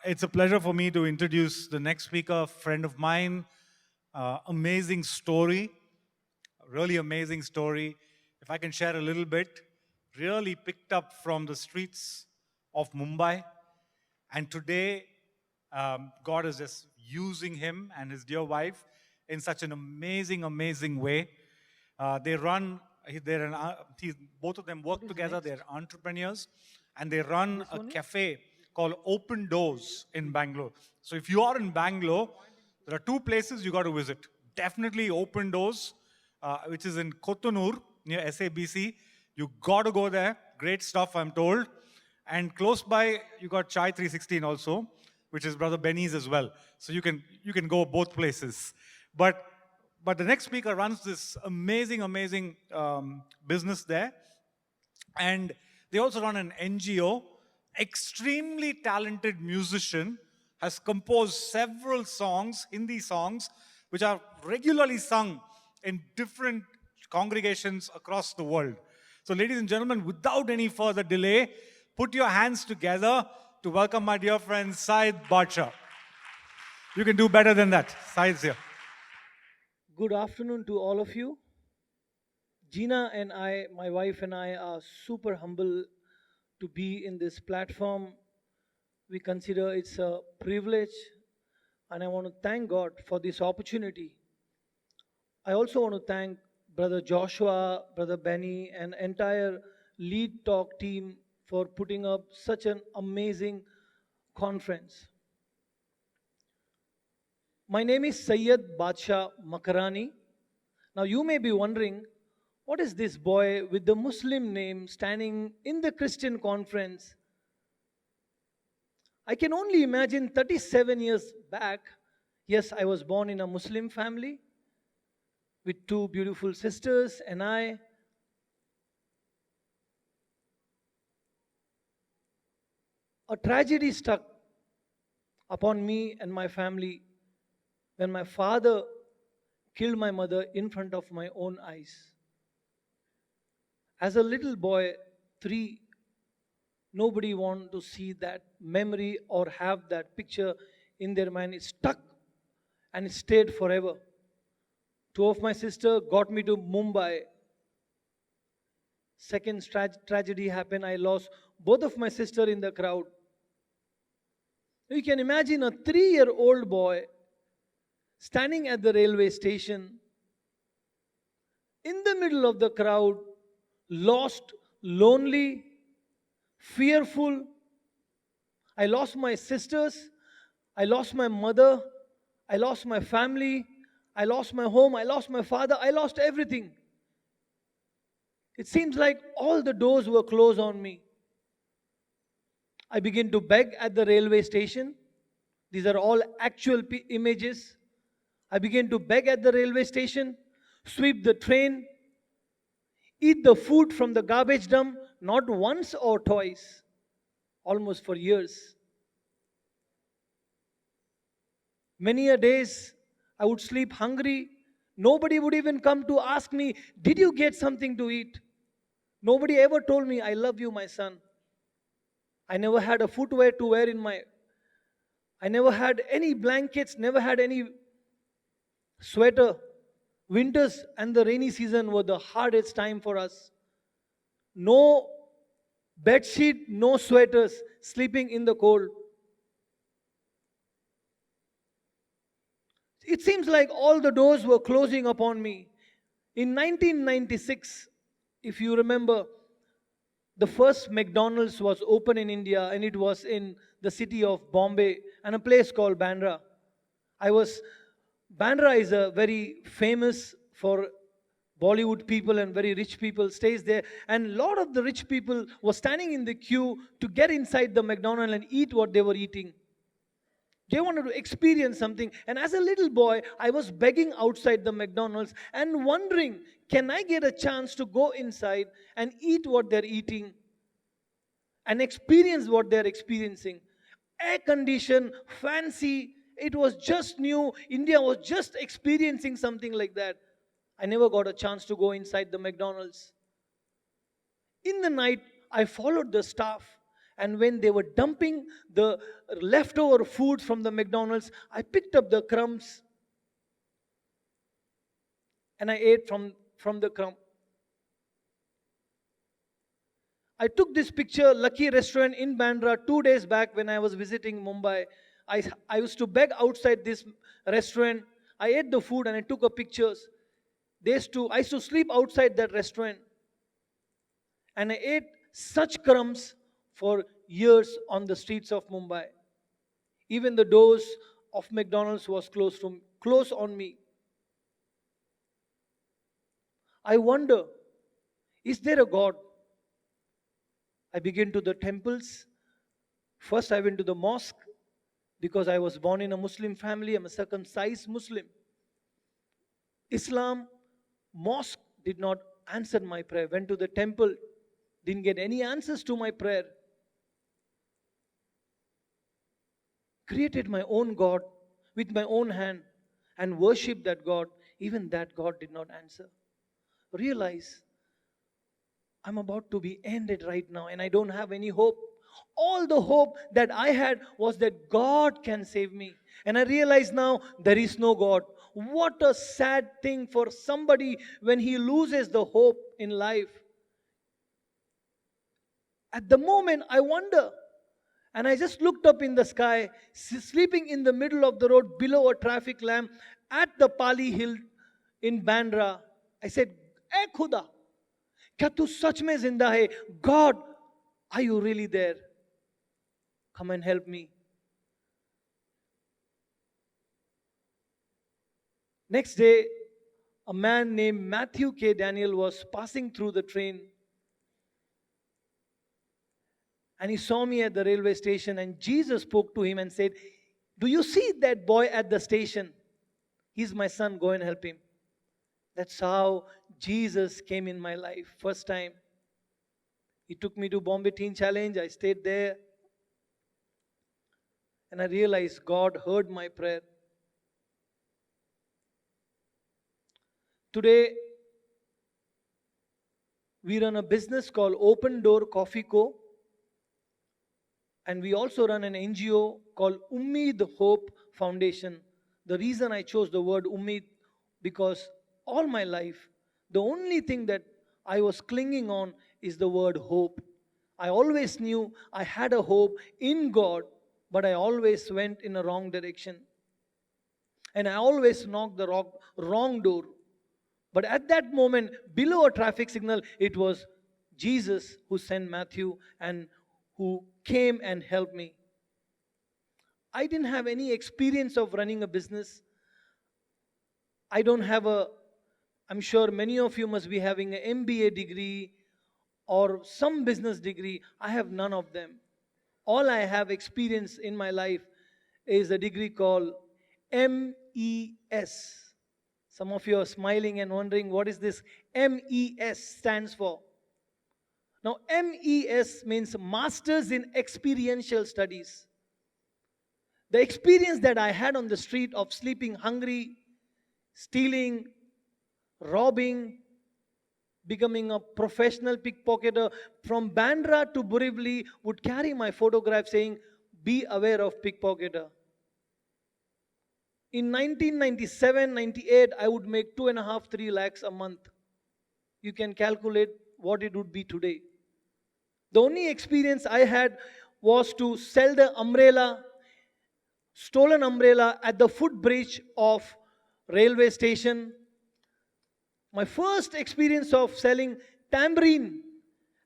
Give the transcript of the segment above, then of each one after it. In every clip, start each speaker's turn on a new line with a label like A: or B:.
A: It's a pleasure for me to introduce the next speaker, a friend of mine. Amazing story, really amazing story. If I can share a little bit, really picked up from the streets of Mumbai. And today, God is just using him and his dear wife in such an amazing, amazing way. They run, they're an, both of them work together,
B: next?
A: they're entrepreneurs, and they run
B: This
A: a
B: one is?
A: cafe called Open Doors in Bangalore. So if you are in Bangalore, there are two places you got to visit. Definitely Open Doors, which is in Kotanur near SABC. You got to go there. Great stuff, I'm told. And close by, you got Chai 316 also, which is Brother Benny's as well. So you can go both places. But the next speaker runs this amazing business there, and they also run an NGO. Extremely talented musician, has composed several songs, Hindi songs, which are regularly sung in different congregations across the world. So ladies and gentlemen, without any further delay, put your hands together to welcome my dear friend Syed Badshah. You can do better than that. Syed's here.
B: Good afternoon to all of you. Gina and I, my wife and I, are super humble to be in this platform. We consider it's a privilege, and I want to thank God for this opportunity. I also want to thank Brother Joshua, Brother Benny, and entire Lead Talk team for putting up such an amazing conference. My name is Sayyid Badshah Makrani. Now you may be wondering, what is this boy with the Muslim name standing in the Christian conference? I can only imagine 37 years back. Yes, I was born in a Muslim family with two beautiful sisters, and a tragedy struck upon me and my family when my father killed my mother in front of my own eyes. As a little boy, 3, nobody wanted to see that memory or have that picture in their mind. It stuck and it stayed forever. 2 of my sisters got me to Mumbai. Second tragedy happened. I lost both of my sisters in the crowd. You can imagine a 3-year-old boy standing at the railway station in the middle of the crowd, lost, lonely, fearful. I lost my sisters, I lost my mother, I lost my family, I lost my home, I lost my father, I lost everything. It seems like all the doors were closed on me. I began to beg at the railway station. These are all actual images. I began to beg at the railway station, sweep the train, eat the food from the garbage dump, not once or twice, almost for years. Many a days I would sleep hungry. Nobody would even come to ask me, did you get something to eat? Nobody ever told me, I love you, my son. I never had a footwear to wear I never had any blankets, never had any sweater. Winters and the rainy season were the hardest time for us. No bed sheet, no sweaters, sleeping in the cold. It seems like all the doors were closing upon me. In 1996, if you remember, the first McDonald's was open in India, and it was in the city of Bombay and a place called Bandra. Bandra is a very famous for Bollywood people and very rich people stays there. And a lot of the rich people were standing in the queue to get inside the McDonald's and eat what they were eating. They wanted to experience something. And as a little boy, I was begging outside the McDonald's and wondering, can I get a chance to go inside and eat what they're eating and experience what they're experiencing? Air conditioned, fancy, it was just new. India was just experiencing something like that. I never got a chance to go inside the McDonald's. In the night, I followed the staff And when they were dumping the leftover food from the McDonald's, I picked up the crumbs and I ate from the crumb. I took this picture, Lucky Restaurant in Bandra, 2 days back when I was visiting Mumbai. I used to beg outside this restaurant. I ate the food and I took a pictures. I used to sleep outside that restaurant. And I ate such crumbs for years on the streets of Mumbai. Even the doors of McDonald's was closed on me. I wonder, is there a God? I began to the temples. First, I went to the mosque because I was born in a Muslim family. I'm a circumcised Muslim. Islam, mosque did not answer my prayer. Went to the temple, didn't get any answers to my prayer. Created my own God with my own hand and worshiped that God. Even that God did not answer. Realize I'm about to be ended right now and I don't have any hope. All the hope that I had was that God can save me. And I realize now there is no God. What a sad thing for somebody when he loses the hope in life. At the moment, I wonder. And I just looked up in the sky, sleeping in the middle of the road below a traffic lamp at the Pali Hill in Bandra. I said, "Eh Khuda, क्या तू सच में जिंदा है? God, are you really there? Come and help me." Next day, a man named Matthew K. Daniel was passing through the train. And he saw me at the railway station, and Jesus spoke to him and said, "Do you see that boy at the station? He's my son, go and help him." That's how Jesus came in my life. First time, he took me to Bombay Teen Challenge. I stayed there. And I realized God heard my prayer. Today, we run a business called Open Door Coffee Co. And we also run an NGO called Ummeed Hope Foundation. The reason I chose the word Ummeed, because all my life, the only thing that I was clinging on is the word hope. I always knew I had a hope in God, but I always went in a wrong direction. And I always knocked the wrong door. But at that moment, below a traffic signal, it was Jesus who sent Matthew and who came and helped me. I didn't have any experience of running a business. I'm sure many of you must be having an MBA degree or some business degree. I have none of them. All I have experience in my life is a degree called MES. Some of you are smiling and wondering what is this MES stands for. Now, MES means Masters in Experiential Studies. The experience that I had on the street of sleeping hungry, stealing, robbing, becoming a professional pickpocketer from Bandra to Borivali would carry my photograph saying, "Be aware of pickpocketer." In 1997, 98, I would make 2.5, 3 lakhs a month. You can calculate what it would be today. The only experience I had was to sell the stolen umbrella at the footbridge of railway station. My first experience of selling tambourine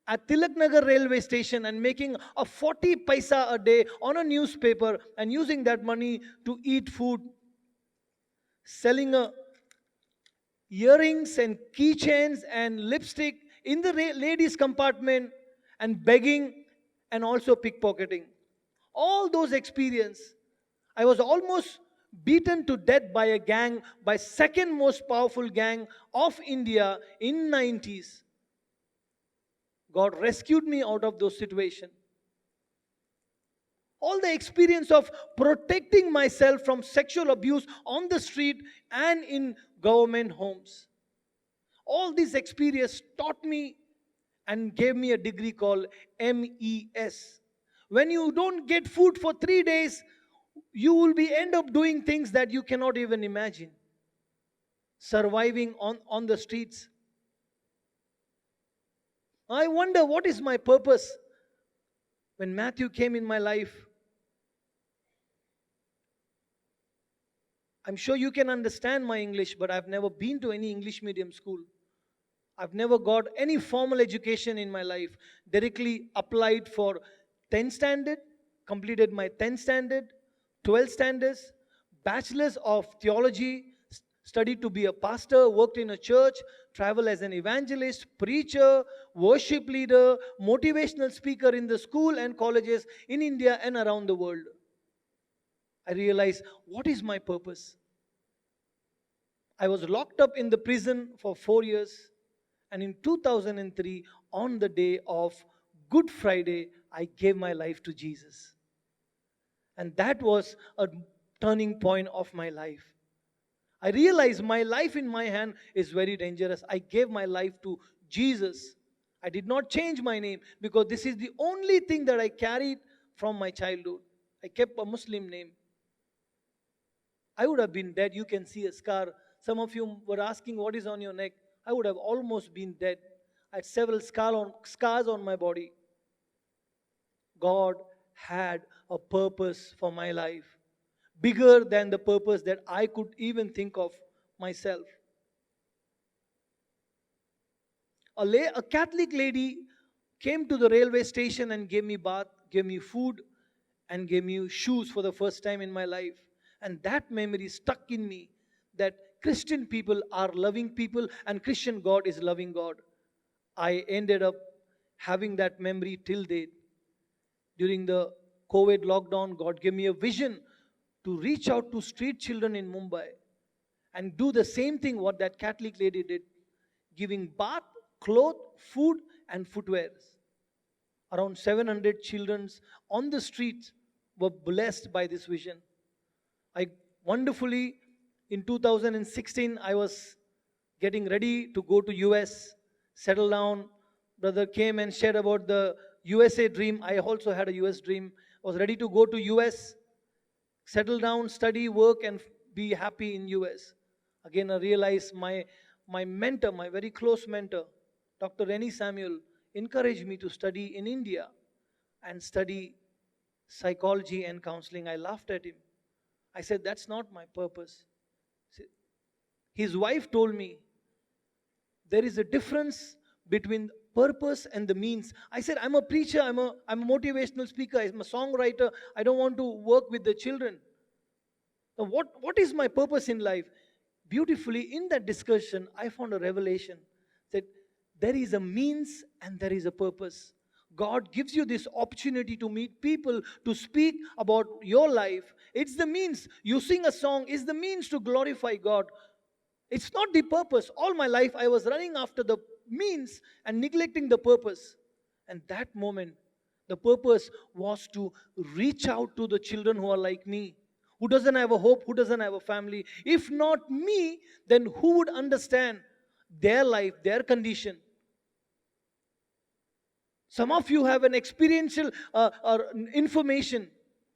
B: at Tilaknagar railway station and making a 40 paisa a day on a newspaper and using that money to eat food. Selling earrings and keychains and lipstick in the ladies' compartment and begging and also pickpocketing. All those experiences. I was almost beaten to death by a gang, by second most powerful gang of India in 90s. God rescued me out of those situations. All the experience of protecting myself from sexual abuse on the street and in government homes. All these experiences taught me and gave me a degree called MES. When you don't get food for 3 days, you will be end up doing things that you cannot even imagine. Surviving on the streets. I wonder what is my purpose. When Matthew came in my life, I'm sure you can understand my English, but I've never been to any English medium school. I've never got any formal education in my life. Directly applied for 10 standard, completed my 10 standard, 12 standards, bachelor's of theology, studied to be a pastor, worked in a church, travel as an evangelist, preacher, worship leader, motivational speaker in the school and colleges in India and around the world. I realized, what is my purpose? I was locked up in the prison for 4 years. And in 2003, on the day of Good Friday, I gave my life to Jesus. And that was a turning point of my life. I realized my life in my hand is very dangerous. I gave my life to Jesus. I did not change my name because this is the only thing that I carried from my childhood. I kept a Muslim name. I would have been dead. You can see a scar. Some of you were asking what is on your neck. I would have almost been dead. I had several scars on my body. God had a purpose for my life, bigger than the purpose that I could even think of myself. A Catholic lady came to the railway station and gave me bath, gave me food, and gave me shoes for the first time in my life. And that memory stuck in me, that Christian people are loving people and Christian God is loving God. I ended up having that memory till date. During the COVID lockdown, God gave me a vision to reach out to street children in Mumbai and do the same thing what that Catholic lady did, giving bath, cloth, food, and footwear. Around 700 children on the streets were blessed by this vision. I wonderfully, in 2016, I was getting ready to go to US, settle down. Brother came and shared about the USA dream. I also had a US dream. I was ready to go to US, settle down, study, work, and be happy in US. Again, I realized my mentor, my very close mentor, Dr. Rennie Samuel, encouraged me to study in India and study psychology and counseling. I laughed at him. I said, that's not my purpose. His wife told me, there is a difference between purpose and the means. I said, I'm a preacher, I'm a motivational speaker, I'm a songwriter. I don't want to work with the children. Now, what is my purpose in life? Beautifully, in that discussion, I found a revelation that there is a means and there is a purpose. God gives you this opportunity to meet people, to speak about your life. It's the means. You sing a song is the means to glorify God. It's not the purpose. All my life I was running after the means and neglecting the purpose. And that moment, the purpose was to reach out to the children who are like me, who doesn't have a hope, who doesn't have a family. If not me, then who would understand their life, their condition? Some of you have an experiential or information.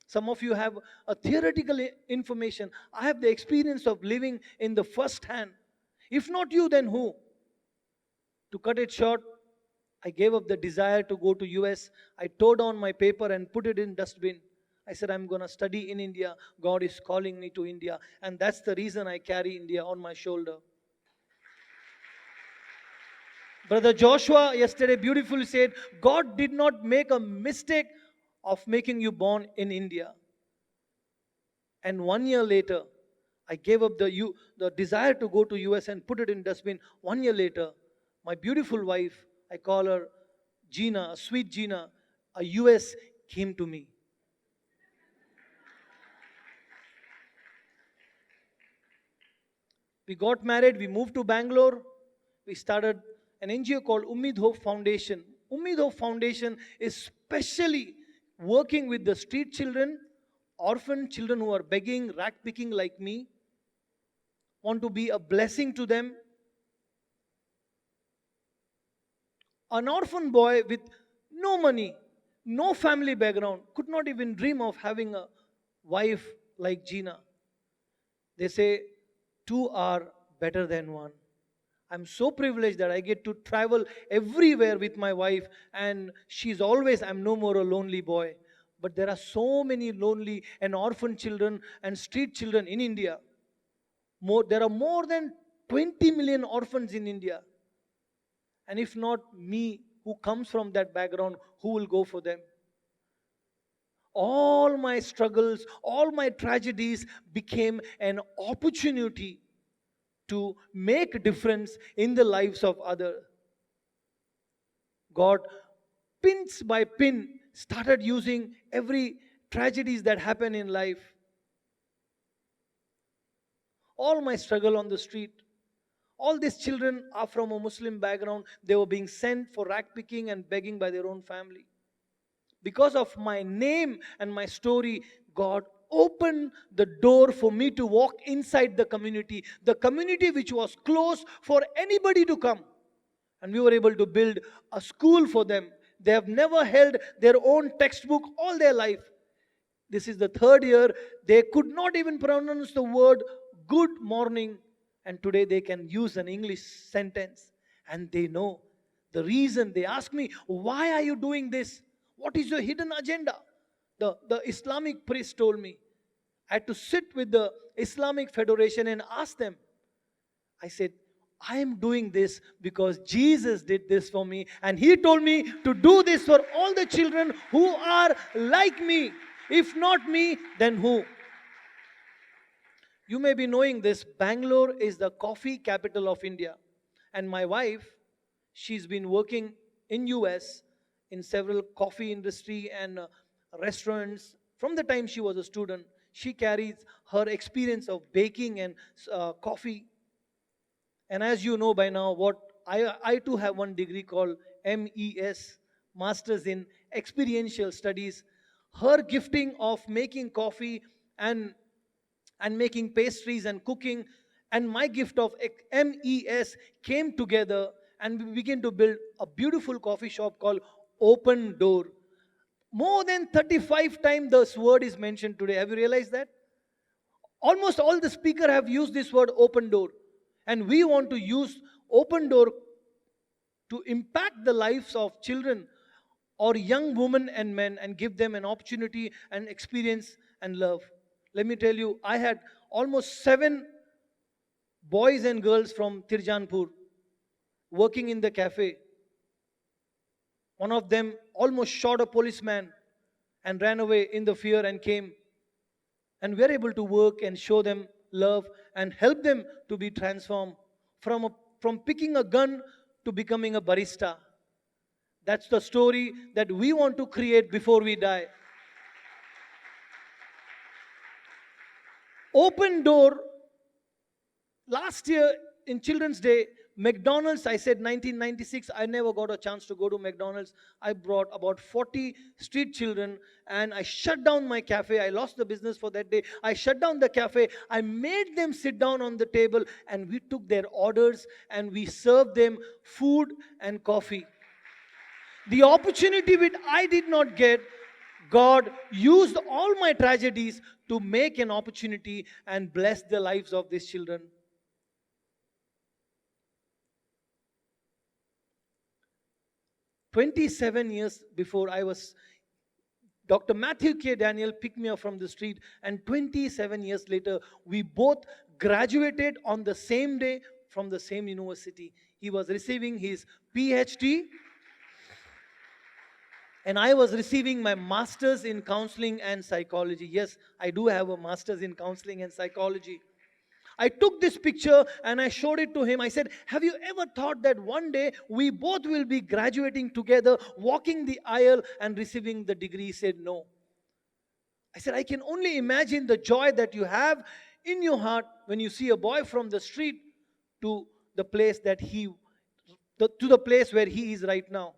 B: Some of you have a theoretical information. I have the experience of living in the first hand. If not you, then who? To cut it short, I gave up the desire to go to US. I tore down my paper and put it in dustbin. I said, I'm going to study in India. God is calling me to India. And that's the reason I carry India on my shoulder. Brother Joshua yesterday beautifully said, God did not make a mistake of making you born in India. And 1 year later, I gave up the desire to go to US and put it in dustbin. 1 year later, my beautiful wife, I call her Gina, sweet Gina, a US came to me. We got married, we moved to Bangalore, we started an NGO called Ummeed Hope Foundation. Ummeed Hope Foundation is specially working with the street children, orphan children who are begging, rag picking like me, want to be a blessing to them. An orphan boy with no money, no family background, could not even dream of having a wife like Gina. They say two are better than one. I'm so privileged that I get to travel everywhere with my wife, and she's always, I'm no more a lonely boy. But there are so many lonely and orphan children and street children in India. There are more than 20 million orphans in India. And if not me, who comes from that background, who will go for them? All my struggles, all my tragedies became an opportunity to make a difference in the lives of others. God, pins by pin, started using every tragedies that happen in life. All my struggle on the street. All these children are from a Muslim background. They were being sent for rag picking and begging by their own family. Because of my name and my story, God opened the door for me to walk inside the community which was closed for anybody to come. And we were able to build a school for them. They have never held their own textbook all their life. This is the third year. They could not even pronounce the word good morning. And today they can use an English sentence. And they know the reason. They ask me, why are you doing this? What is your hidden agenda? The Islamic priest told me. I had to sit with the Islamic Federation and ask them. I said, I am doing this because Jesus did this for me. And He told me to do this for all the children who are like me. If not me, then who? You may be knowing this. Bangalore is the coffee capital of India. And my wife, she's been working in US in several coffee industry and restaurants. From the time she was a student, she carries her experience of baking and coffee. And as you know by now, what I too have one degree called MES, Masters in Experiential Studies. Her gifting of making coffee and making pastries and cooking, and my gift of MES came together, and we began to build a beautiful coffee shop called Open Door. More than 35 times this word is mentioned today. Have you realized that? Almost all the speakers have used this word open door. And we want to use open door to impact the lives of children or young women and men and give them an opportunity and experience and love. Let me tell you, I had almost 7 boys and girls from Tirjanpur working in the cafe. One of them almost shot a policeman and ran away in the fear and came. And we are able to work and show them love and help them to be transformed from picking a gun to becoming a barista. That's the story that we want to create before we die. Open door. Last year in Children's Day, McDonald's, I said 1996, I never got a chance to go to McDonald's. I brought about 40 street children and I shut down my cafe. I lost the business for that day. I shut down the cafe. I made them sit down on the table and we took their orders and we served them food and coffee. The opportunity which I did not get, God used all my tragedies to make an opportunity and bless the lives of these children. 27 years before Dr. Matthew K. Daniel picked me up from the street, and 27 years later, we both graduated on the same day from the same university. He was receiving his PhD, and I was receiving my master's in counseling and psychology. Yes, I do have a master's in counseling and psychology. I took this picture and I showed it to him. I said, have you ever thought that one day we both will be graduating together, walking the aisle and receiving the degree? He said, no. I said, I can only imagine the joy that you have in your heart when you see a boy from the street to the place where he is right now.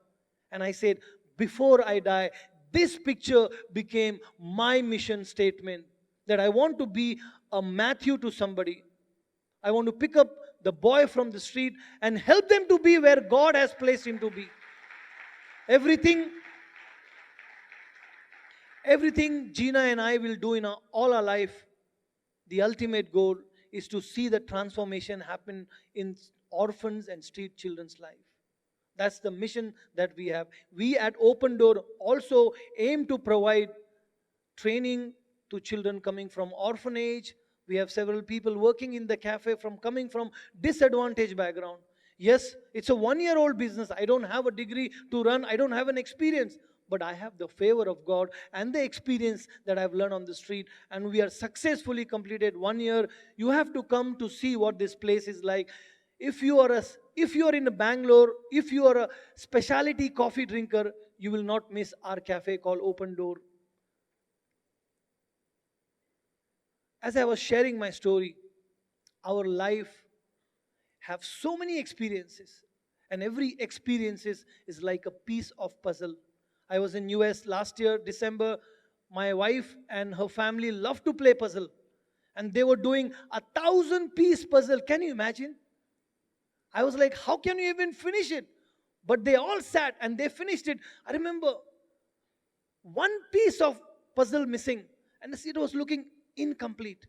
B: And I said, before I die, this picture became my mission statement, that I want to be a Matthew to somebody. I want to pick up the boy from the street and help them to be where God has placed him to be. Everything Everything Gina and I will do in all our life, the ultimate goal is to see the transformation happen in orphans and street children's life. That's the mission that we have. We at Open Door also aim to provide training to children coming from orphanage. We have several people working in the cafe from coming from disadvantaged background. Yes, it's a 1-year-old business. I don't have a degree to run. I don't have an experience, but I have the favor of God and the experience that I've learned on the street. And we are successfully completed 1 year. You have to come to see what this place is like. If you are in Bangalore, if you are a specialty coffee drinker, you will not miss our cafe called Open Door. As I was sharing my story, our life have so many experiences, and every experience is like a piece of puzzle. I was in US last year, December. My wife and her family love to play puzzle, and they were doing 1,000-piece puzzle. Can you imagine? I was like, how can you even finish it? But they all sat and they finished it. I remember one piece of puzzle missing, and it was looking incomplete.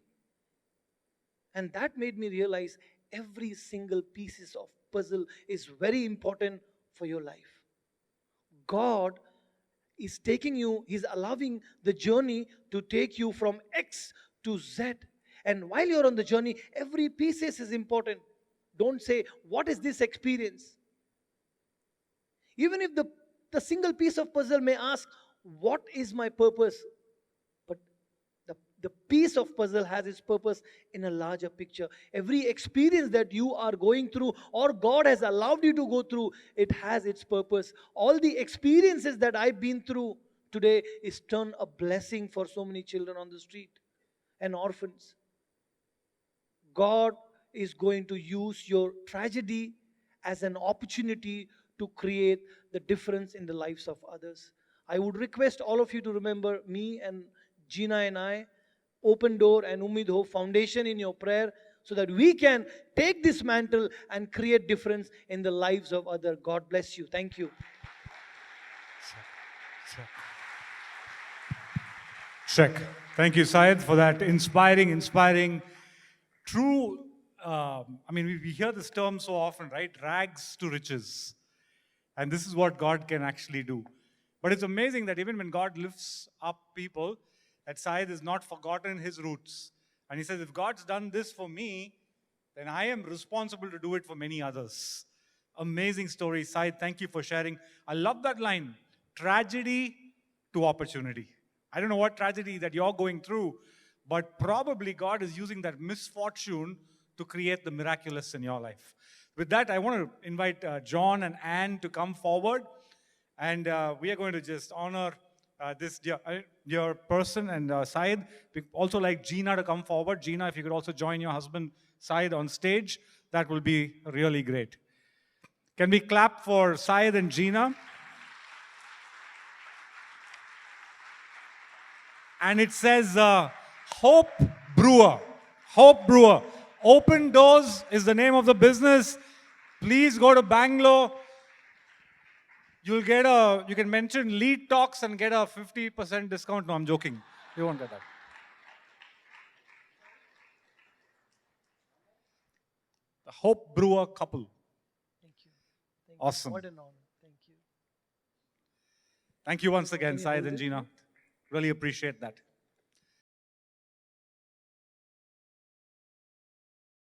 B: And that made me realize every single piece of puzzle is very important for your life. God is taking you, He's allowing the journey to take you from X to Z. And while you're on the journey, every piece is important. Don't say, what is this experience? Even if the single piece of puzzle may ask, what is my purpose? But the piece of puzzle has its purpose in a larger picture. Every experience that you are going through or God has allowed you to go through, it has its purpose. All the experiences that I've been through today is turned a blessing for so many children on the street and orphans. God is going to use your tragedy as an opportunity to create the difference in the lives of others. I would request all of you to remember me and Gina and I, Open Door and Ummeed Hope Foundation in your prayer, so that we can take this mantle and create difference in the lives of others. God bless you. Thank you.
A: Check. Thank you, Syed, for that inspiring, true. We hear this term so often, right? Rags to riches. And this is what God can actually do. But it's amazing that even when God lifts up people, that Syed has not forgotten his roots. And he says, if God's done this for me, then I am responsible to do it for many others. Amazing story. Syed, thank you for sharing. I love that line, tragedy to opportunity. I don't know what tragedy that you're going through, but probably God is using that misfortune to create the miraculous in your life. With that, I want to invite John and Anne to come forward. And we are going to just honor this dear person and Syed. We also like Gina to come forward. Gina, if you could also join your husband Syed on stage, that will be really great. Can we clap for Syed and Gina? And it says Hope Brewer. Hope Brewer. Open Doors is the name of the business. Please go to Bangalore. You can mention LeadTalks and get a 50% discount. No, I'm joking. You won't get that. The Hope Brewer couple.
B: Thank you.
A: Awesome.
B: What an honor. Thank you.
A: Thank you once again, Syed and Gina. Really appreciate that.